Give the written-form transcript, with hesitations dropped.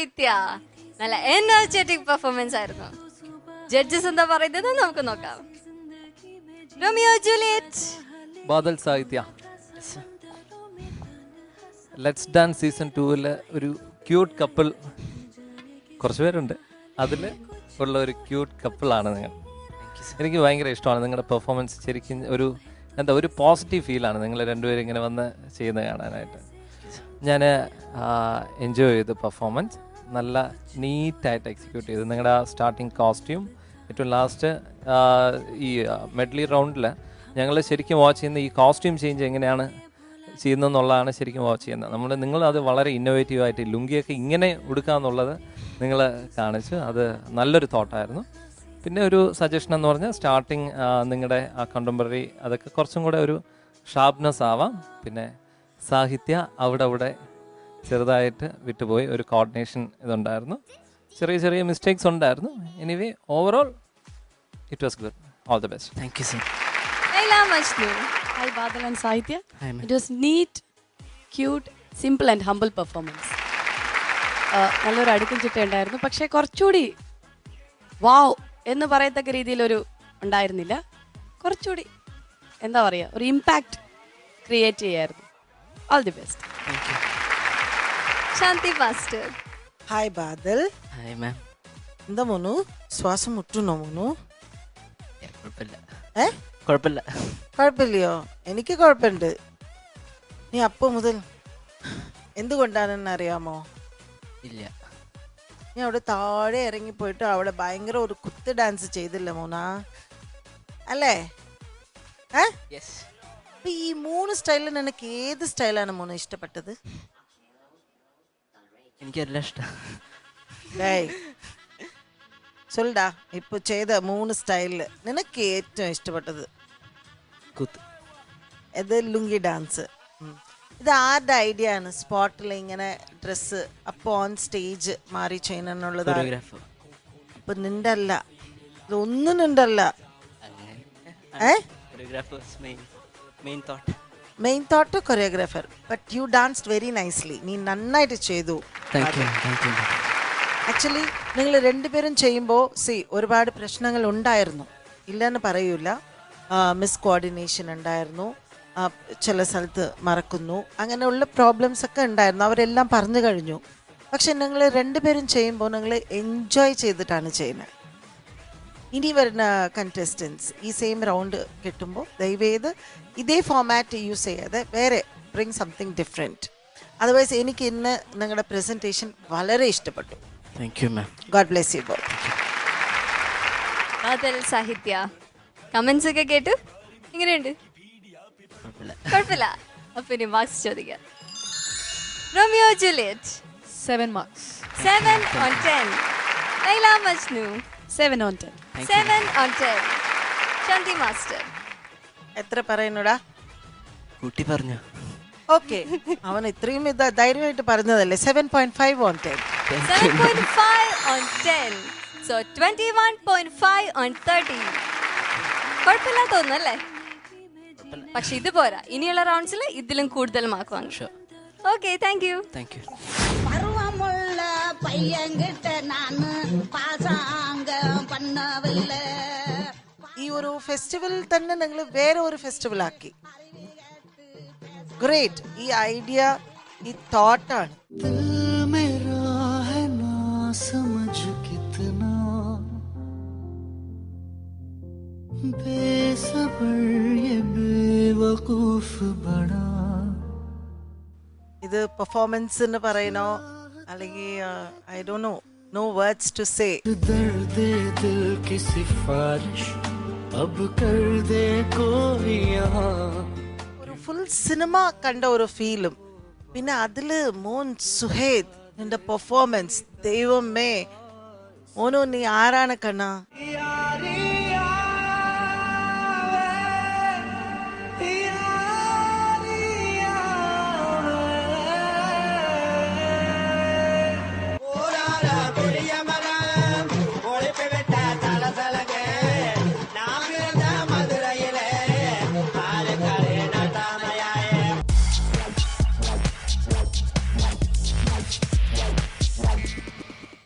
സാഹിത്യ നല്ല energetic performance ആയിരുന്നു. ജഡ്ജസ് എന്താ പറയുന്നത് നമുക്ക് നോക്കാം. Romeo Juliet. ബാദൽ സാഹിത്യ. ലെറ്റ്സ് ഡാൻസ് സീസൺ 2 ഒരു ക്യൂട്ട് കപ്പിൾ, കുറച്ച് പേരുണ്ട്, അതിൽ ഉള്ള ഒരു ക്യൂട്ട് കപ്പിളാണ് നിങ്ങൾ. എനിക്ക് ഭയങ്കര ഇഷ്ടമാണ് നിങ്ങളുടെ പെർഫോമൻസ്. ശരിക്കും ഒരു പോസിറ്റീവ് ഫീലാണ് നിങ്ങൾ രണ്ടുപേരും ഇങ്ങനെ വന്ന് ചെയ്യുന്നത് കാണാനായിട്ട്. ഞാൻ എൻജോയ് ചെയ്തു പെർഫോമൻസ്. നല്ല നീറ്റായിട്ട് എക്സിക്യൂട്ട് ചെയ്തു. നിങ്ങളുടെ സ്റ്റാർട്ടിങ് കോസ്റ്റ്യൂം, ഏറ്റവും ലാസ്റ്റ് ഈ മെഡ്ലി റൗണ്ടിൽ ഞങ്ങൾ ശരിക്കും വാച്ച് ചെയ്യുന്ന ഈ കോസ്റ്റ്യൂം ചേഞ്ച് എങ്ങനെയാണ് ചെയ്യുന്നതെന്നുള്ളതാണ് ശരിക്കും വാച്ച് ചെയ്യുന്നത്. നിങ്ങളത് വളരെ ഇന്നോവേറ്റീവായിട്ട് ലുങ്കിയൊക്കെ ഇങ്ങനെ ഉടുക്കാമെന്നുള്ളത് നിങ്ങൾ കാണിച്ചു. അത് നല്ലൊരു തോട്ടായിരുന്നു. പിന്നെ ഒരു സജഷൻ എന്ന് പറഞ്ഞാൽ സ്റ്റാർട്ടിങ് നിങ്ങളുടെ ആ കണ്ടംപററി അതൊക്കെ കുറച്ചും കൂടെ ഒരു ഷാർപ്നെസ് ആവാം. പിന്നെ സാഹിത്യ അവിടെ ചെറുതായിട്ട് വിട്ടുപോയി. ഒരു കോർഡിനേഷൻ ഇതുണ്ടായിരുന്നു, ചെറിയ ചെറിയ മിസ്റ്റേക്സ് ഉണ്ടായിരുന്നു. Anyway overall it was good. All the best. Thank you sir. Hi Badal and Sahitya. Hi, it was neat, cute, simple and humble performance. നല്ലൊരു അടുക്കും ചിട്ട ഉണ്ടായിരുന്നു. പക്ഷേ കുറച്ചുകൂടി വാവ് എന്ന് പറയത്തക്ക രീതിയിലൊരു ഉണ്ടായിരുന്നില്ല. കുറച്ചുകൂടി എന്താ പറയുക, ഒരു ഇമ്പാക്റ്റ് ക്രിയേറ്റ് ചെയ്യായിരുന്നു. All the best. Shanti master. Hi Badal. Hi ma'am. എന്താ മോനു, ശ്വാസം മുട്ടുന്നോ മോനു? കുഴപ്പമില്ല. കുഴപ്പമില്ല. കുഴപ്പമില്ലയോ? എനിക്ക് കുഴപ്പമുണ്ട്. നീ അപ്പം മുതൽ എന്തുകൊണ്ടാണെന്ന് അറിയാമോ? ഇല്ല. നീ അവിടെ താഴെ ഇറങ്ങിപ്പോയിട്ട് അവിടെ ഭയങ്കര ഒരു കുത്ത് ഡാൻസ് ചെയ്തില്ല മോനാ, അല്ലേ? ഈ 3 സ്റ്റൈലിൽ നിനക്ക് ഏത് സ്റ്റൈലാണ് മോനെ ഇഷ്ടപ്പെട്ടത്? എനിക്കെല്ലാം ഇഷ്ടം. சொல்டா, இப்போ ചെയ്ത 3 സ്റ്റൈലിൽ നിനക്ക് ഏറ്റവും ഇഷ്ടപ്പെട്ടത്? കുത്ത്. ഇത് ലുങ്കി ഡാൻസ്. ഇത് ആരുടെ ഐഡിയ ആണ്? സ്പോട്ടിൽ ഇങ്ങനെ ഡ്രസ്സ് അപ്പോൾ ഓൺ സ്റ്റേജ് മാറി ചെയ്യണമെന്നുള്ളതാണ്. അപ്പൊ നിന്റെ അല്ല, ഇതൊന്നും നിന്റെ അല്ല. Main thought choreographer. But you danced very nicely. നീ നന്നായിട്ട് ചെയ്തു. ആക്ച്വലി നിങ്ങൾ രണ്ടുപേരും ചെയ്യുമ്പോൾ ഒരുപാട് പ്രശ്നങ്ങൾ ഉണ്ടായിരുന്നു, ഇല്ലെന്ന് പറയൂല. മിസ് കോർഡിനേഷൻ ഉണ്ടായിരുന്നു, ചില സ്ഥലത്ത് മറക്കുന്നു, അങ്ങനെയുള്ള പ്രോബ്ലംസ് ഒക്കെ ഉണ്ടായിരുന്നു. അവരെല്ലാം പറഞ്ഞു കഴിഞ്ഞു. പക്ഷെ നിങ്ങൾ രണ്ടുപേരും ചെയ്യുമ്പോൾ നിങ്ങൾ എൻജോയ് ചെയ്തിട്ടാണ് ചെയ്യുന്നത്. ഇനി വരുന്ന കണ്ടസ്റ്റൻസ് ഈ സെയിം റൗണ്ട് കിട്ടുമ്പോൾ ദയവേത് ഇതേ ഫോമാറ്റ് യൂസ് ചെയ്യാതെ വേറെ ബ്രിങ് സംതിങ് ഡിഫറെൻറ്റ്. അതർവൈസ് എനിക്ക് ഇന്ന് നിങ്ങളുടെ പ്രസൻറ്റേഷൻ വളരെ ഇഷ്ടപ്പെട്ടു. Thank you, ma'am. God bless you both. Badal സാഹിത്യ. കമന്റ്സ് ഒക്കെ കേട്ടു, എങ്ങനെയുണ്ട്? കുഴപ്പമില്ല. അപ്പൊ ഇനി മാർക്സ് ചോദിക്കാം. Romeo Juliet. 7 marks. 7 on 10. Laila Majnu. 7 on 10. 7 on 10. Shanti master. എത്ര പറയുന്നുടാ? കൂട്ടി പറഞ്ഞു. ഓക്കെ, അവൻ ഇത്രയും ധൈര്യമായിട്ട് പറഞ്ഞതല്ലേ. 7.5 on 10. 7.5 on 10. So 21.5 on 30. കുഴപ്പമില്ല തോന്നുന്നല്ലേ? പക്ഷെ ഇത് പോരാ, ഇനിയുള്ള റൗണ്ട്സിൽ ഇതിലും കൂടുതൽ മാർക്ക് വാങ്ങും. Okay, thank you. Thank you. பருவமுள்ள பையன்கிட்ட நானு பாசாங்க பண்ணவில்லை. ഈ ഒരു ഫെസ്റ്റിവൽ തന്നെ നിങ്ങൾ വേറെ ഒരു ഫെസ്റ്റിവൽ ആക്കി. ഗ്രേറ്റ്. ഈ ഐഡിയ, ഈ തോട്ടാണ്. ഇത് പെർഫോമൻസ് എന്ന് പറയണോ അല്ലെങ്കിൽ I don't know, no words to say. ഒരു ഫുൾ സിനിമ കണ്ട ഒരു ഫീലും. പിന്നെ അതില് മോൻ സുഹേദ് നിന്റെ പെർഫോമൻസ്, ദൈവമേ മോനോ നീ ആരാണ് കണ്ണ?